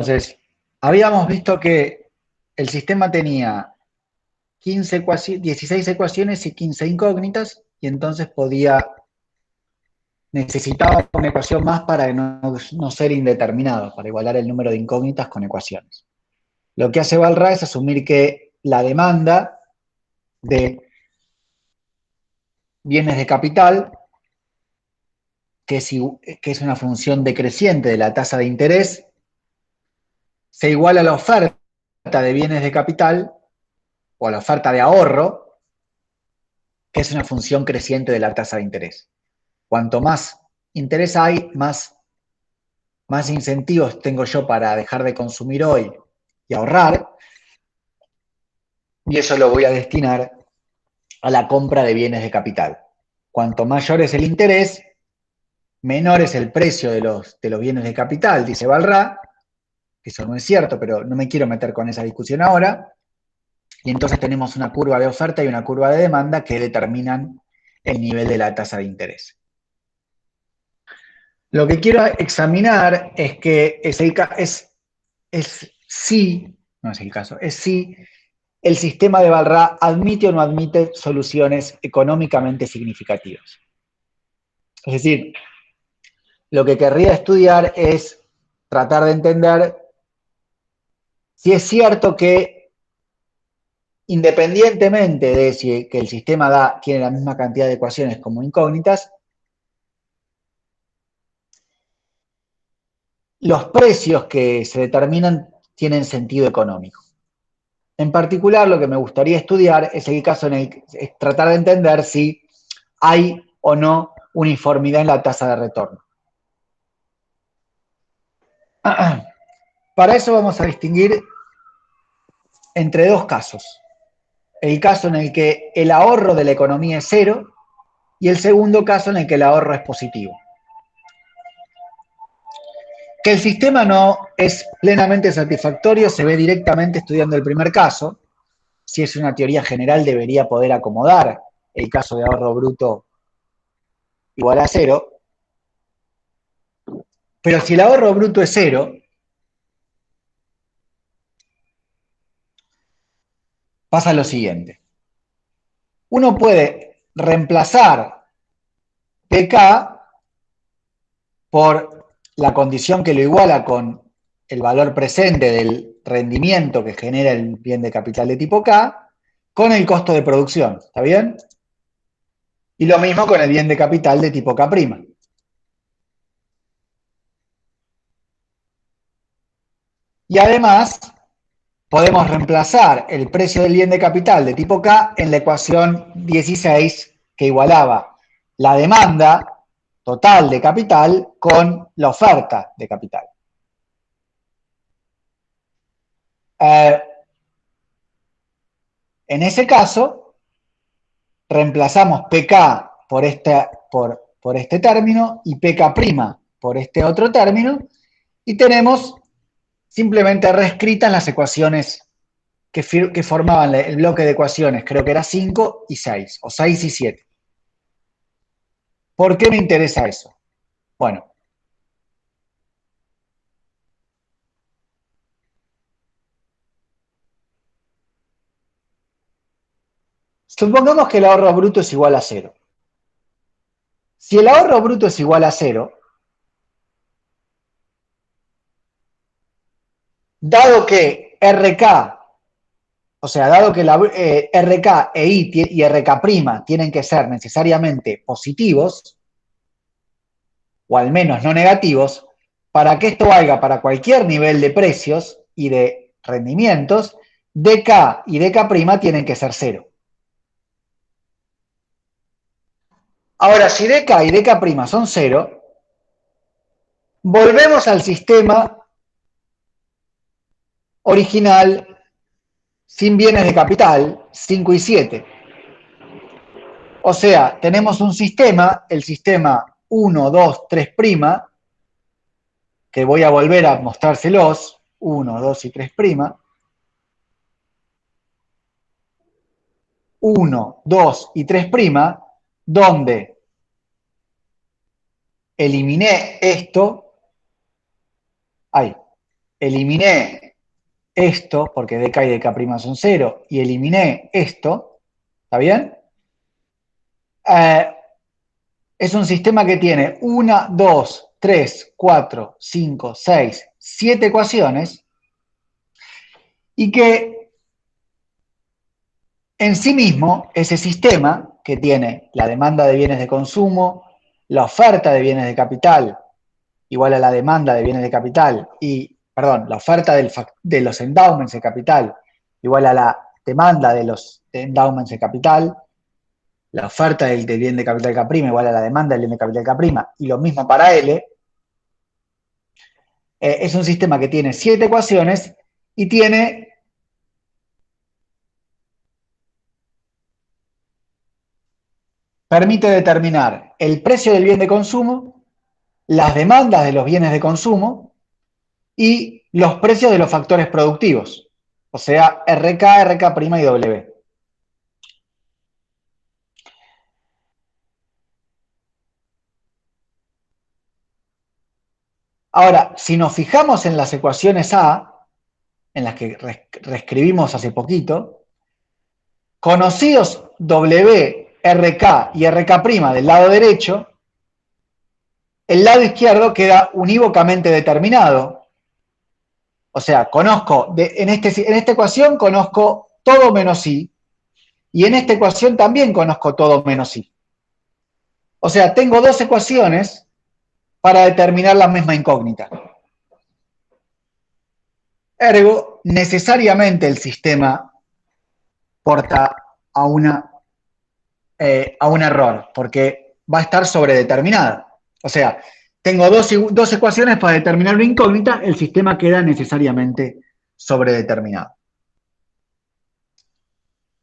Entonces, habíamos visto que el sistema tenía 16 ecuaciones y 15 incógnitas, y entonces necesitaba una ecuación más para no ser indeterminado, para igualar el número de incógnitas con ecuaciones. Lo que hace Walras es asumir que la demanda de bienes de capital, que es una función decreciente de la tasa de interés, se iguala a la oferta de bienes de capital o a la oferta de ahorro, que es una función creciente de la tasa de interés. Cuanto más interés hay, más incentivos tengo yo para dejar de consumir hoy y ahorrar, y eso lo voy a destinar a la compra de bienes de capital. Cuanto mayor es el interés, menor es el precio de los bienes de capital, dice Balrá. Eso no es cierto, pero no me quiero meter con esa discusión ahora. Y entonces tenemos una curva de oferta y una curva de demanda que determinan el nivel de la tasa de interés. Lo que quiero examinar es que es si, no es el caso, es si el sistema de Balrá admite o no admite soluciones económicamente significativas. Es decir, lo que querría estudiar es tratar de entender si es cierto que independientemente de si que el sistema tiene la misma cantidad de ecuaciones como incógnitas, los precios que se determinan tienen sentido económico. En particular, lo que me gustaría estudiar es el caso es tratar de entender si hay o no uniformidad en la tasa de retorno. Para eso vamos a distinguir entre dos casos. El caso en el que el ahorro de la economía es cero y el segundo caso en el que el ahorro es positivo. Que el sistema no es plenamente satisfactorio se ve directamente estudiando el primer caso. Si es una teoría general, debería poder acomodar el caso de ahorro bruto igual a cero. Pero si el ahorro bruto es cero, pasa lo siguiente. Uno puede reemplazar PK por la condición que lo iguala con el valor presente del rendimiento que genera el bien de capital de tipo K con el costo de producción. ¿Está bien? Y lo mismo con el bien de capital de tipo K'. Y además, podemos reemplazar el precio del bien de capital de tipo K en la ecuación 16 que igualaba la demanda total de capital con la oferta de capital. Eh, en ese caso, reemplazamos PK por este término y PK' por este otro término y tenemos simplemente reescritas las ecuaciones que formaban el bloque de ecuaciones, creo que era 5 y 6, o 6 y 7. ¿Por qué me interesa eso? Bueno, supongamos que el ahorro bruto es igual a cero. Si el ahorro bruto es igual a cero, dado que RK, o sea, dado que RK e I y RK' tienen que ser necesariamente positivos, o al menos no negativos, para que esto valga para cualquier nivel de precios y de rendimientos, DK y DK' tienen que ser cero. Ahora, si DK y DK' son cero, volvemos al sistema original sin bienes de capital, 5 y 7. O sea, tenemos un sistema, el sistema 1, 2, 3', que voy a volver a mostrárselos, 1, 2 y 3', 1, 2 y 3', donde eliminé esto, ahí, eliminé esto, porque dk y dk' son 0, y eliminé esto, ¿está bien? Es un sistema que tiene 1, 2, 3, 4, 5, 6, 7 ecuaciones y que en sí mismo ese sistema que tiene la demanda de bienes de consumo, la oferta de bienes de capital igual a la demanda de bienes de capital y, perdón, la oferta de los endowments de capital igual a la demanda de los endowments de capital, la oferta del bien de capital K' igual a la demanda del bien de capital K', y lo mismo para L, es un sistema que tiene 7 ecuaciones y permite determinar el precio del bien de consumo, las demandas de los bienes de consumo y los precios de los factores productivos, o sea, RK, RK' y W. Ahora, si nos fijamos en las ecuaciones A, en las que reescribimos hace poquito, conocidos W, RK y RK' del lado derecho, el lado izquierdo queda unívocamente determinado. O sea, conozco, en esta ecuación conozco todo menos I, y en esta ecuación también conozco todo menos I. O sea, tengo dos ecuaciones para determinar la misma incógnita. Ergo, necesariamente el sistema porta a un error, porque va a estar sobredeterminada. O sea, tengo dos ecuaciones para determinar una incógnita, el sistema queda necesariamente sobredeterminado.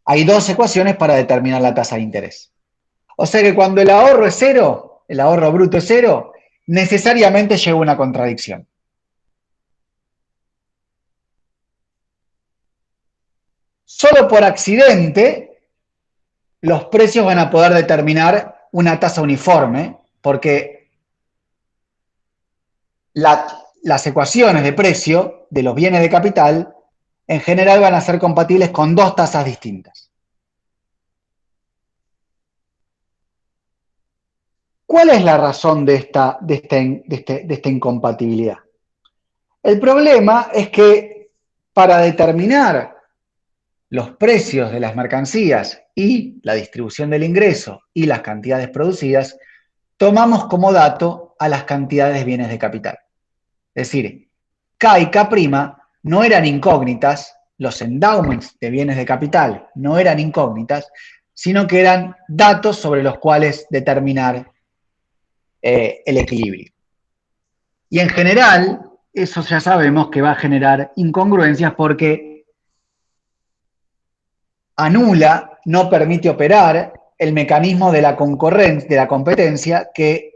Hay dos ecuaciones para determinar la tasa de interés. O sea que cuando el ahorro es cero, el ahorro bruto es cero, necesariamente llega una contradicción. Solo por accidente, los precios van a poder determinar una tasa uniforme, porque las ecuaciones de precio de los bienes de capital en general van a ser compatibles con dos tasas distintas. ¿Cuál es la razón de esta incompatibilidad? El problema es que para determinar los precios de las mercancías y la distribución del ingreso y las cantidades producidas, tomamos como dato a las cantidades de bienes de capital. Es decir, K y K' no eran incógnitas, los endowments de bienes de capital no eran incógnitas, sino que eran datos sobre los cuales determinar el equilibrio. Y en general, eso ya sabemos que va a generar incongruencias porque anula, no permite operar el mecanismo de la competencia, que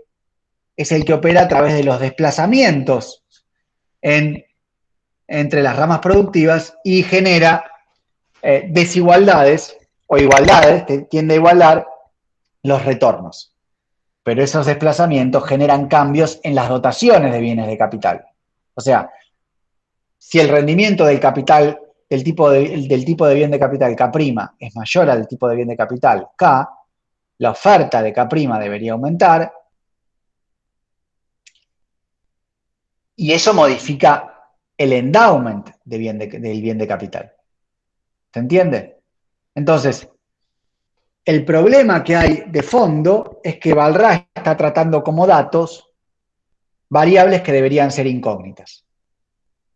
es el que opera a través de los desplazamientos entre las ramas productivas y genera desigualdades o igualdades, que tiende a igualar los retornos. Pero esos desplazamientos generan cambios en las dotaciones de bienes de capital. O sea, si el rendimiento del capital, del tipo de bien de capital K' es mayor al tipo de bien de capital K, la oferta de K' debería aumentar y eso modifica el endowment del bien de capital. ¿Se entiende? Entonces, el problema que hay de fondo es que Walras está tratando como datos variables que deberían ser incógnitas.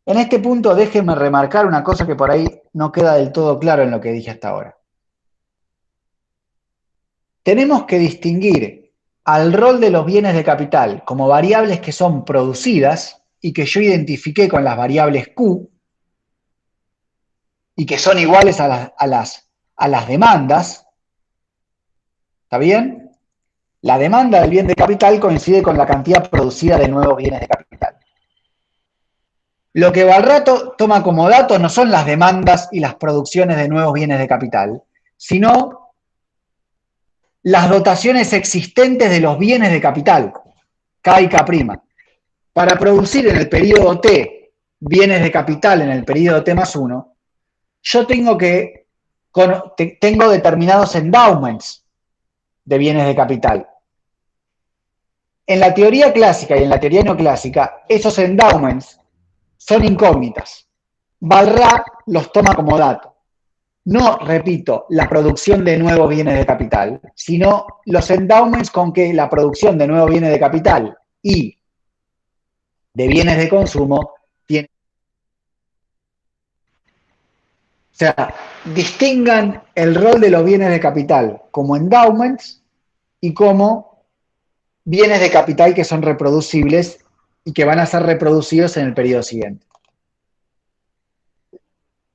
En este punto déjenme remarcar una cosa que por ahí no queda del todo claro en lo que dije hasta ahora. Tenemos que distinguir al rol de los bienes de capital como variables que son producidas y que yo identifiqué con las variables Q y que son iguales a las demandas. ¿Está bien? La demanda del bien de capital coincide con la cantidad producida de nuevos bienes de capital. Lo que Walras toma como datos no son las demandas y las producciones de nuevos bienes de capital, sino las dotaciones existentes de los bienes de capital, K y K'. Para producir en el periodo T bienes de capital en el periodo T+1, yo tengo determinados endowments de bienes de capital. En la teoría clásica y en la teoría neoclásica, esos endowments son incógnitas. Balrà los toma como dato. No, repito, la producción de nuevos bienes de capital, sino los endowments con que la producción de nuevos bienes de capital y de bienes de consumo tiene. O sea, distingan el rol de los bienes de capital como endowments y como bienes de capital que son reproducibles y que van a ser reproducidos en el periodo siguiente.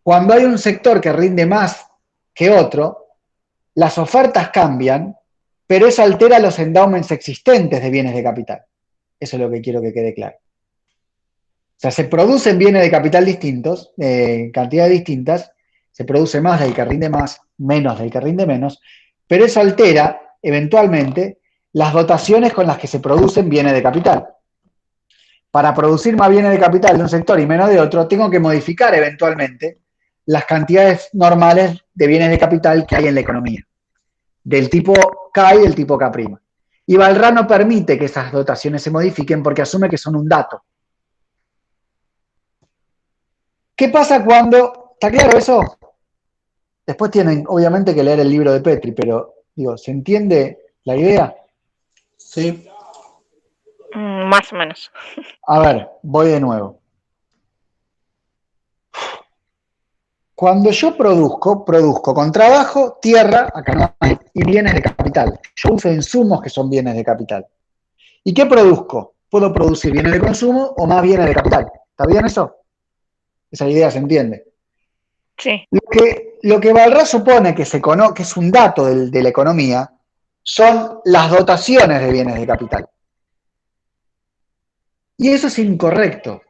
Cuando hay un sector que rinde más que otro, las ofertas cambian, pero eso altera los endowments existentes de bienes de capital. Eso es lo que quiero que quede claro. O sea, se producen bienes de capital distintos, cantidades distintas, se produce más del que rinde más, menos del que rinde menos, pero eso altera, eventualmente, las dotaciones con las que se producen bienes de capital. Para producir más bienes de capital de un sector y menos de otro, tengo que modificar eventualmente las cantidades normales de bienes de capital que hay en la economía, del tipo K y del tipo K'. Y Balrà no permite que esas dotaciones se modifiquen porque asume que son un dato. ¿Qué pasa cuando... ¿Está claro eso? Después tienen, obviamente, que leer el libro de Petri, pero, digo, ¿se entiende la idea? Sí. Más o menos. A ver, voy de nuevo. Cuando yo produzco con trabajo, tierra, acá no hay, y bienes de capital. Yo uso insumos que son bienes de capital. ¿Y qué produzco? Puedo producir bienes de consumo o más bienes de capital. ¿Está bien eso? Esa idea se entiende. Sí. Lo que Balrà supone que es un dato de la economía son las dotaciones de bienes de capital. Y eso es incorrecto.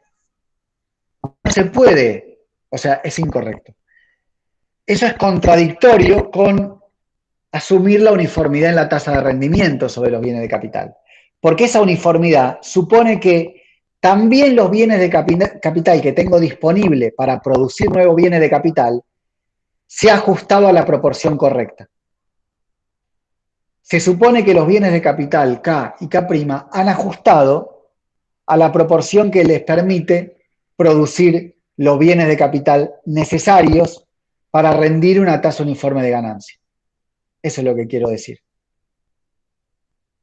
No se puede, o sea, es incorrecto. Eso es contradictorio con asumir la uniformidad en la tasa de rendimiento sobre los bienes de capital. Porque esa uniformidad supone que también los bienes de capital que tengo disponible para producir nuevos bienes de capital se ha ajustado a la proporción correcta. Se supone que los bienes de capital K y K' han ajustado a la proporción que les permite producir los bienes de capital necesarios para rendir una tasa uniforme de ganancia. Eso es lo que quiero decir.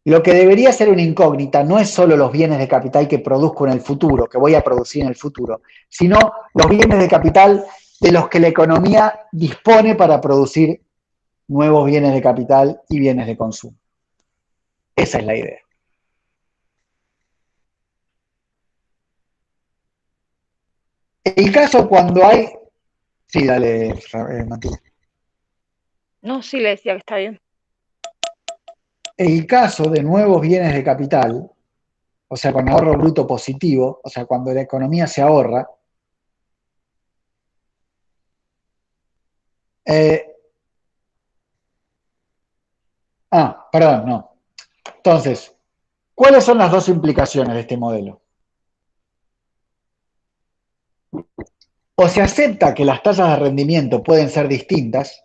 Lo que debería ser una incógnita no es solo los bienes de capital que produzco en el futuro, que voy a producir en el futuro, sino los bienes de capital de los que la economía dispone para producir nuevos bienes de capital y bienes de consumo. Esa es la idea. El caso cuando hay... Sí, dale, Matías. No, sí, le decía que está bien. El caso de nuevos bienes de capital, o sea, con ahorro bruto positivo, o sea, cuando la economía se ahorra, perdón, no. Entonces, ¿cuáles son las dos implicaciones de este modelo? O se acepta que las tasas de rendimiento pueden ser distintas,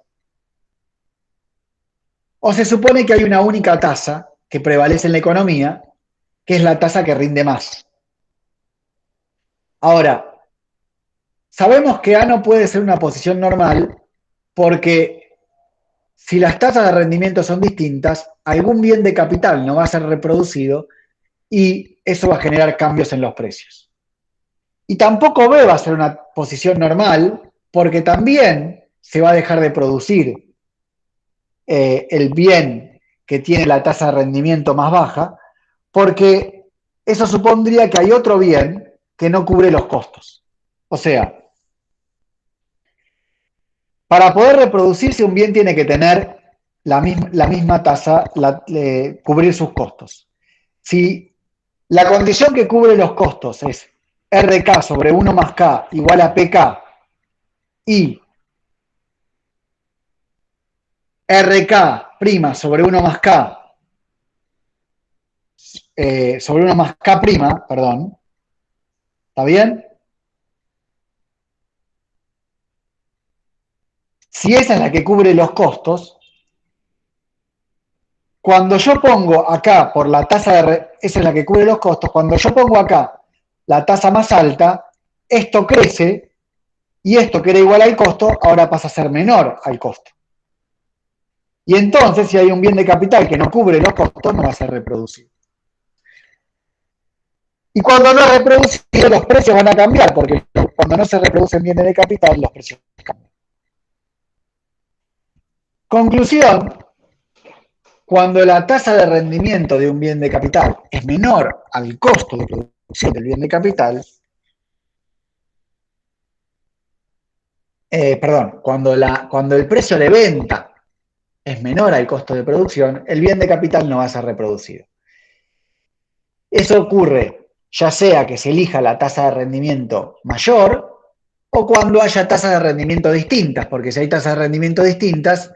o se supone que hay una única tasa que prevalece en la economía, que es la tasa que rinde más. Ahora, sabemos que A no puede ser una posición normal porque si las tasas de rendimiento son distintas, algún bien de capital no va a ser reproducido y eso va a generar cambios en los precios. Y tampoco B va a ser una posición normal porque también se va a dejar de producir el bien que tiene la tasa de rendimiento más baja, porque eso supondría que hay otro bien que no cubre los costos. O sea, para poder reproducirse un bien tiene que tener la misma tasa, cubrir sus costos. Si la condición que cubre los costos es RK sobre 1 más K igual a PK y RK' sobre 1 más K sobre 1 más K', perdón, ¿está bien? si esa es la que cubre los costos, cuando yo pongo acá por la tasa esa es la que cubre los costos, cuando yo pongo acá la tasa más alta, esto crece y esto que era igual al costo ahora pasa a ser menor al costo. Y entonces, si hay un bien de capital que no cubre los costos, no va a ser reproducido. Y cuando no es reproducido, los precios van a cambiar, porque cuando no se reproducen bienes de capital, los precios cambian. Conclusión, cuando la tasa de rendimiento de un bien de capital es menor al costo de producción del bien de capital, cuando el precio de venta es menor al costo de producción, el bien de capital no va a ser reproducido. Eso ocurre ya sea que se elija la tasa de rendimiento mayor o cuando haya tasas de rendimiento distintas, porque si hay tasas de rendimiento distintas,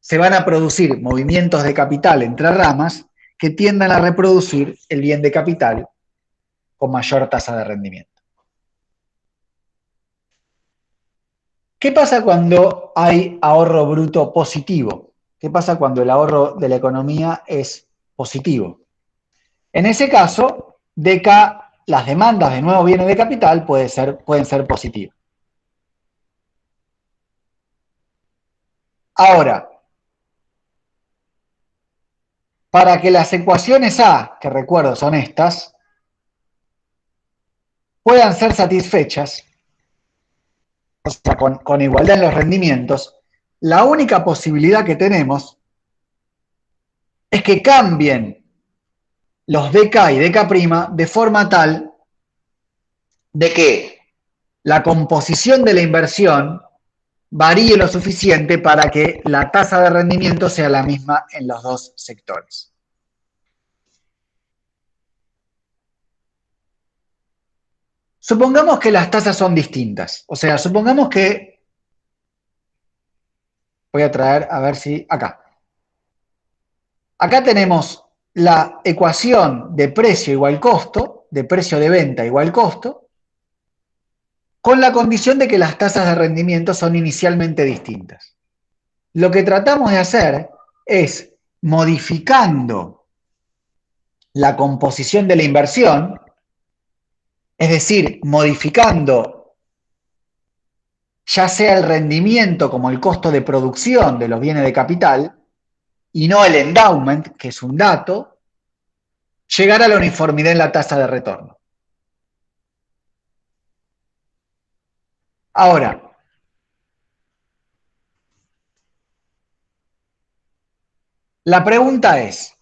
se van a producir movimientos de capital entre ramas que tiendan a reproducir el bien de capital con mayor tasa de rendimiento. ¿Qué pasa cuando hay ahorro bruto positivo? ¿Qué pasa cuando el ahorro de la economía es positivo? En ese caso, las demandas de nuevos bienes de capital pueden ser positivas. Ahora, para que las ecuaciones A, que recuerdo son estas, puedan ser satisfechas, o sea, con igualdad en los rendimientos, la única posibilidad que tenemos es que cambien los dk y dk' de forma tal de que la composición de la inversión varíe lo suficiente para que la tasa de rendimiento sea la misma en los dos sectores. Supongamos que las tasas son distintas, o sea, supongamos que, voy a traer, a ver si, acá tenemos la ecuación de precio igual costo, de precio de venta igual costo, con la condición de que las tasas de rendimiento son inicialmente distintas. Lo que tratamos de hacer es, modificando la composición de la inversión, es decir, modificando ya sea el rendimiento como el costo de producción de los bienes de capital, y no el endowment, que es un dato, llegar a la uniformidad en la tasa de retorno. Ahora, la pregunta es,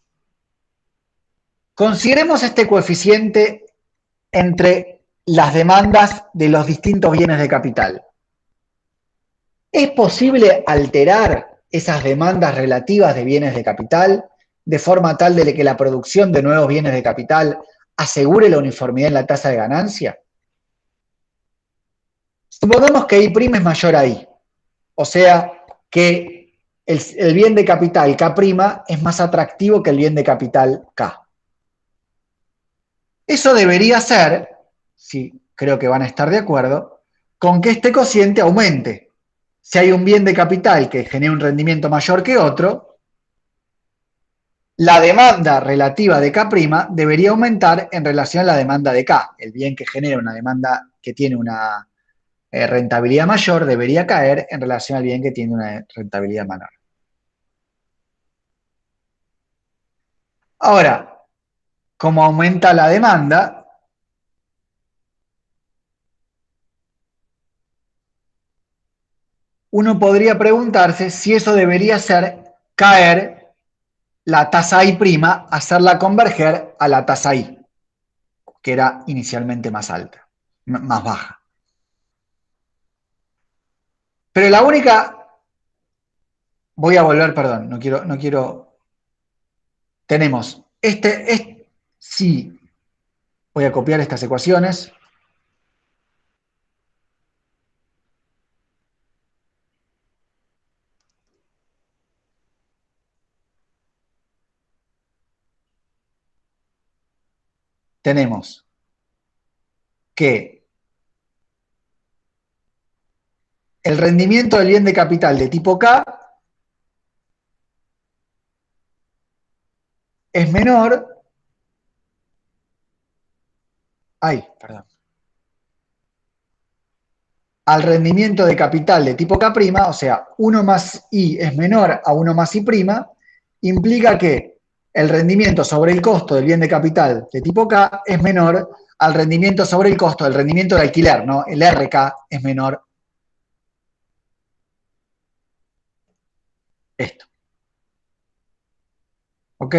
consideremos este coeficiente entre las demandas de los distintos bienes de capital. ¿Es posible alterar esas demandas relativas de bienes de capital de forma tal de que la producción de nuevos bienes de capital asegure la uniformidad en la tasa de ganancia? Supongamos que I' es mayor a I, o sea que el bien de capital K' es más atractivo que el bien de capital K. Eso debería ser, sí, creo que van a estar de acuerdo, con que este cociente aumente. Si hay un bien de capital que genera un rendimiento mayor que otro, la demanda relativa de K' debería aumentar en relación a la demanda de K. El bien que genera una demanda que tiene una rentabilidad mayor debería caer en relación al bien que tiene una rentabilidad menor. Ahora, como aumenta la demanda, uno podría preguntarse si eso debería ser caer la tasa I', hacerla converger a la tasa I, que era inicialmente más alta, más baja. Pero la única, voy a volver, perdón, no quiero, tenemos sí, voy a copiar estas ecuaciones. Tenemos que el rendimiento del bien de capital de tipo K es menor, perdón, al rendimiento de capital de tipo K', o sea, 1 más I es menor a 1 más I', implica que el rendimiento sobre el costo del bien de capital de tipo K es menor al rendimiento sobre el costo del rendimiento de alquiler, ¿no? El RK es menor. Esto. ¿Ok?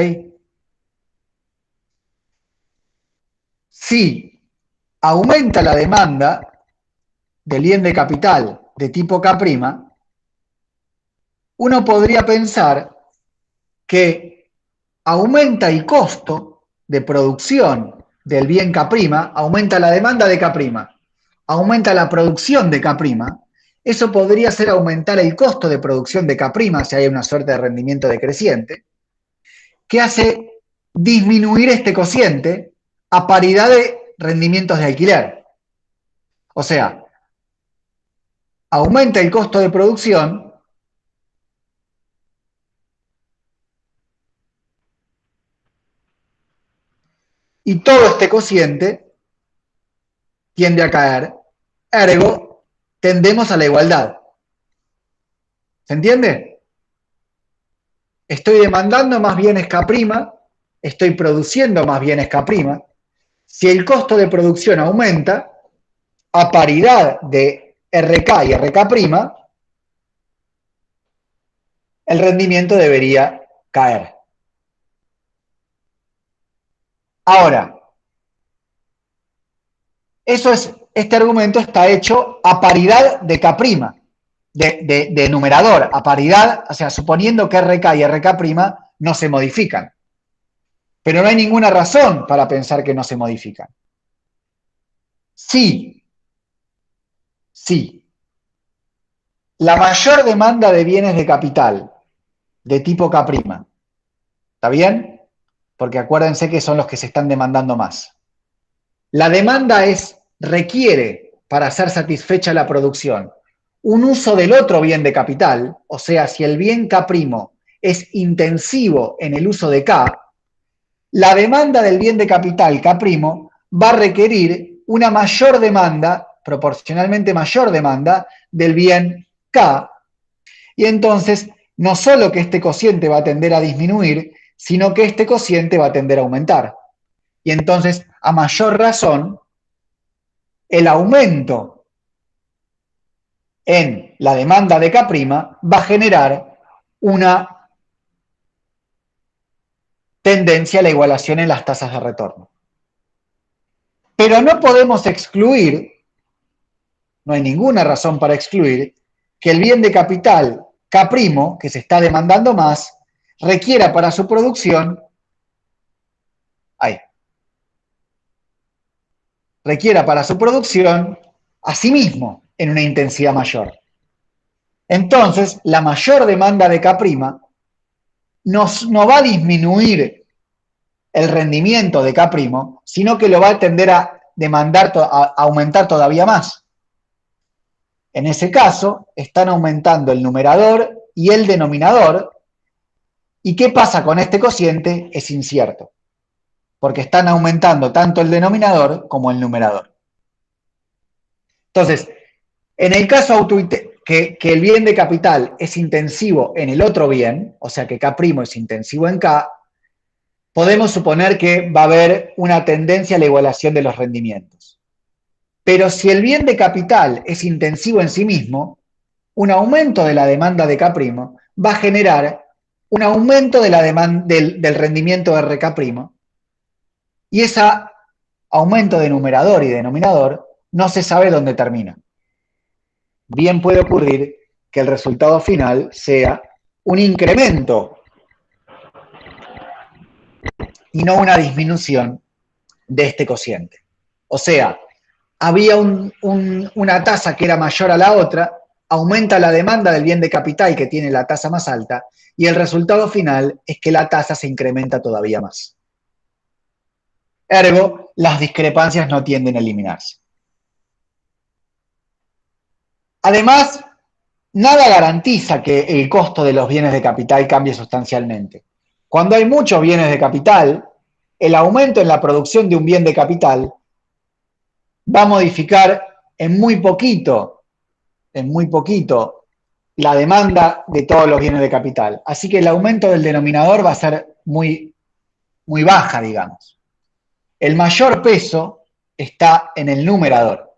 Si aumenta la demanda del bien de capital de tipo K', uno podría pensar que aumenta el costo de producción del bien K', aumenta la demanda de K', aumenta la producción de K', eso podría hacer aumentar el costo de producción de K', si hay una suerte de rendimiento decreciente, que hace disminuir este cociente a paridad de rendimientos de alquiler. O sea, aumenta el costo de producción y todo este cociente tiende a caer. Ergo, tendemos a la igualdad. ¿Se entiende? Estoy demandando más bienes K', estoy produciendo más bienes K'. Si el costo de producción aumenta, a paridad de RK y RK', el rendimiento debería caer. Ahora, este argumento está hecho a paridad de K', de numerador, a paridad, o sea, suponiendo que RK y RK' no se modifican. Pero no hay ninguna razón para pensar que no se modifican. Sí, la mayor demanda de bienes de capital de tipo K', ¿está bien? Porque acuérdense que son los que se están demandando más. La demanda requiere, para ser satisfecha la producción, un uso del otro bien de capital, o sea, si el bien K' es intensivo en el uso de K, la demanda del bien de capital K' va a requerir una mayor demanda, proporcionalmente mayor demanda, del bien K, y entonces no solo que este cociente va a tender a disminuir, sino que este cociente va a tender a aumentar. Y entonces, a mayor razón, el aumento en la demanda de K' va a generar una tendencia a la igualación en las tasas de retorno. Pero no podemos excluir, no hay ninguna razón para excluir, que el bien de capital K', que se está demandando más, requiera para su producción, a sí mismo en una intensidad mayor. Entonces, la mayor demanda de K' no va a disminuir el rendimiento de K', sino que lo va a tender a demandar, a aumentar todavía más. En ese caso, están aumentando el numerador y el denominador. ¿Y qué pasa con este cociente? Es incierto, porque están aumentando tanto el denominador como el numerador. Entonces, en el caso que el bien de capital es intensivo en el otro bien, o sea que K' es intensivo en K, podemos suponer que va a haber una tendencia a la igualación de los rendimientos. Pero si el bien de capital es intensivo en sí mismo, un aumento de la demanda de K' va a generar un aumento de la del rendimiento de RK', y ese aumento de numerador y denominador no se sabe dónde termina. Bien puede ocurrir que el resultado final sea un incremento y no una disminución de este cociente. O sea, había una tasa que era mayor a la otra, aumenta la demanda del bien de capital que tiene la tasa más alta, y el resultado final es que la tasa se incrementa todavía más. Ergo, las discrepancias no tienden a eliminarse. Además, nada garantiza que el costo de los bienes de capital cambie sustancialmente. Cuando hay muchos bienes de capital, el aumento en la producción de un bien de capital va a modificar en muy poquito, la demanda de todos los bienes de capital. Así que el aumento del denominador va a ser muy, muy baja, digamos. El mayor peso está en el numerador.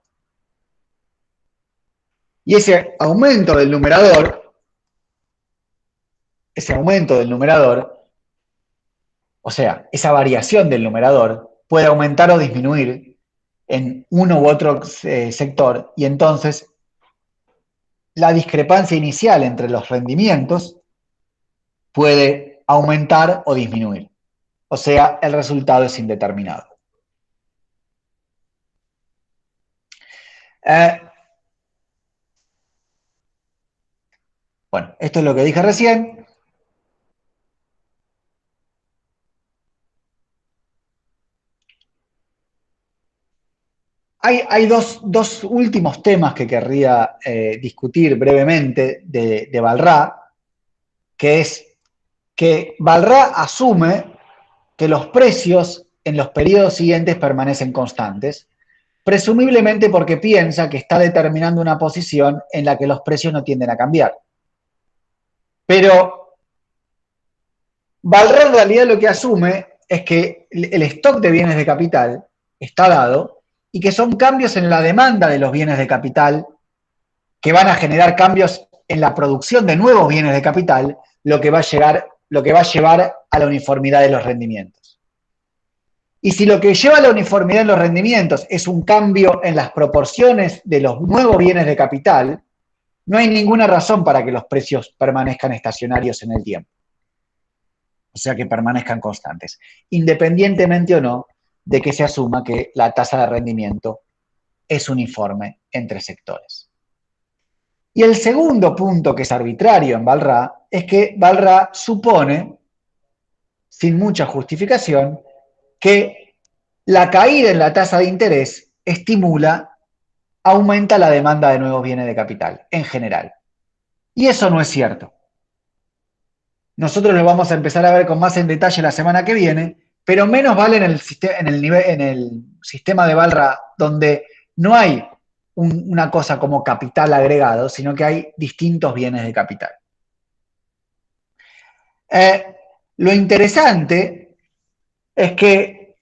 Y ese aumento del numerador, o sea, esa variación del numerador, puede aumentar o disminuir en uno u otro sector, y entonces la discrepancia inicial entre los rendimientos puede aumentar o disminuir. O sea, el resultado es indeterminado. Bueno, esto es lo que dije recién. Hay dos últimos temas que querría discutir brevemente de Balrà, que es que Balrà asume que los precios en los periodos siguientes permanecen constantes, presumiblemente porque piensa que está determinando una posición en la que los precios no tienden a cambiar. Pero Balrà en realidad lo que asume es que el stock de bienes de capital está dado y que son cambios en la demanda de los bienes de capital que van a generar cambios en la producción de nuevos bienes de capital, lo que va a llevar a la uniformidad de los rendimientos. Y si lo que lleva a la uniformidad en los rendimientos es un cambio en las proporciones de los nuevos bienes de capital, no hay ninguna razón para que los precios permanezcan estacionarios en el tiempo. O sea, que permanezcan constantes, independientemente o no de que se asuma que la tasa de rendimiento es uniforme entre sectores. Y el segundo punto que es arbitrario en Balrà es que Balrà supone, sin mucha justificación, que la caída en la tasa de interés aumenta la demanda de nuevos bienes de capital en general. Y eso no es cierto. Nosotros lo vamos a empezar a ver con más en detalle la semana que viene, pero menos vale en el sistema de Balrà, donde no hay una cosa como capital agregado, sino que hay distintos bienes de capital. Lo interesante es que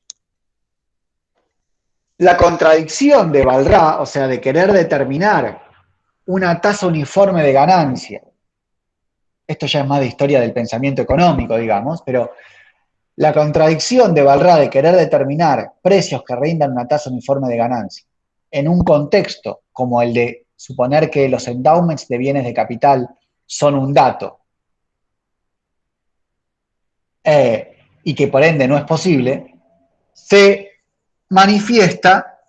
la contradicción de Balrà, o sea, de querer determinar una tasa uniforme de ganancia, esto ya es más de historia del pensamiento económico, digamos, pero la contradicción de Balrà de querer determinar precios que rindan una tasa uniforme de ganancia en un contexto como el de suponer que los endowments de bienes de capital son un dato y que por ende no es posible, se manifiesta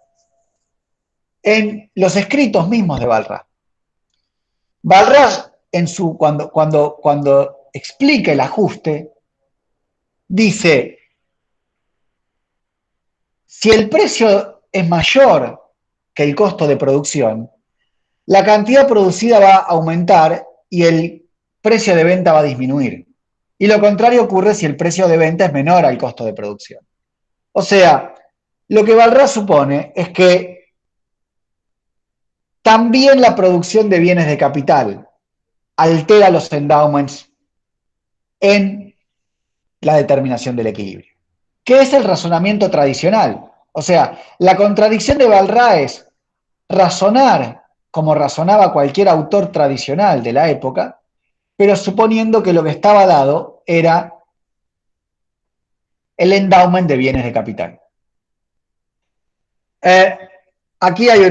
en los escritos mismos de Balrà. Balrà, cuando explica el ajuste, dice, si el precio es mayor que el costo de producción, la cantidad producida va a aumentar y el precio de venta va a disminuir. Y lo contrario ocurre si el precio de venta es menor al costo de producción. O sea, lo que Balrà supone es que también la producción de bienes de capital altera los endowments en la determinación del equilibrio, que es el razonamiento tradicional. O sea, la contradicción de Balrà es razonar como razonaba cualquier autor tradicional de la época, pero suponiendo que lo que estaba dado era el endowment de bienes de capital. Aquí hay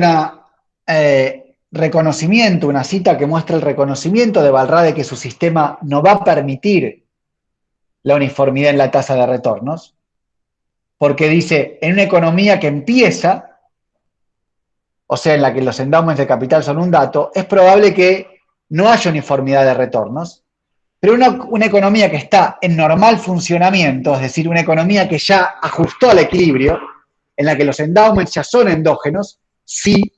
reconocimiento, una cita que muestra el reconocimiento de Balrà de que su sistema no va a permitir la uniformidad en la tasa de retornos, porque dice, en una economía que empieza, o sea, en la que los endowments de capital son un dato, es probable que no haya uniformidad de retornos, pero una economía que está en normal funcionamiento, es decir, una economía que ya ajustó al equilibrio, en la que los endowments ya son endógenos, sí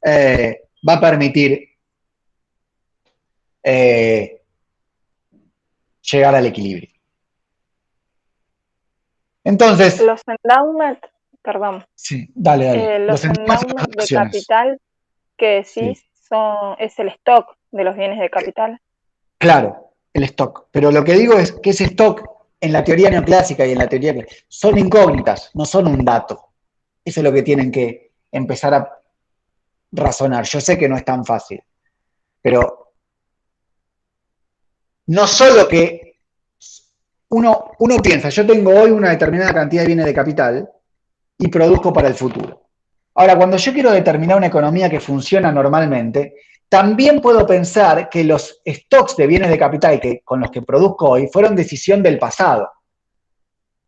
va a permitir llegar al equilibrio. Entonces, Los endowment, perdón, sí, dale. los Los endowments son las endowment de donaciones. capital que Sí, decís es el stock de los bienes de capital. claro, el stock. Pero lo que digo es que ese stock, en la teoría neoclásica y en la teoría son incógnitas, no son un dato. Eso es lo que tienen que empezar a razonar. Yo sé que no es tan fácil, pero no solo que uno piensa, yo tengo hoy una determinada cantidad de bienes de capital y produzco para el futuro. Ahora, cuando yo quiero determinar una economía que funciona normalmente, también puedo pensar que los stocks de bienes de capital con los que produzco hoy fueron decisión del pasado.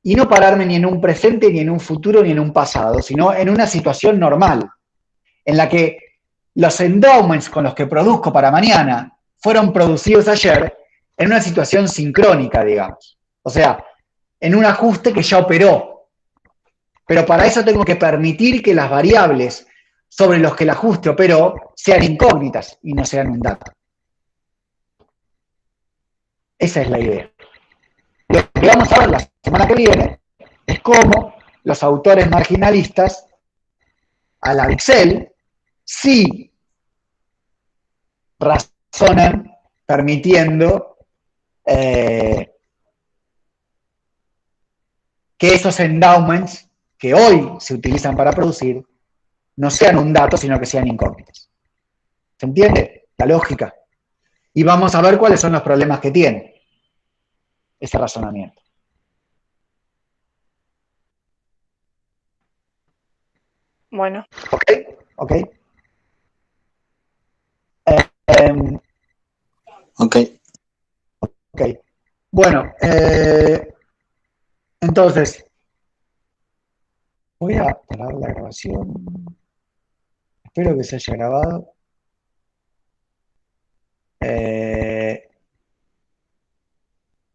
Y no pararme ni en un presente, ni en un futuro, ni en un pasado, sino en una situación normal, en la que los endowments con los que produzco para mañana fueron producidos ayer en una situación sincrónica, digamos. O sea, en un ajuste que ya operó. Pero para eso tengo que permitir que las variables sobre los que el ajuste operó sean incógnitas y no sean un dato. Esa es la idea. Lo que vamos a ver la semana que viene es cómo los autores marginalistas a la Excel sí razonan permitiendo que esos endowments que hoy se utilizan para producir no sean un dato, sino que sean incógnitas. ¿Se entiende? La lógica. Y vamos a ver cuáles son los problemas que tiene ese razonamiento. Bueno, ¿Ok? ¿Ok? Eh, Ok. ok. Bueno, entonces, voy a parar la grabación. Espero que se haya grabado.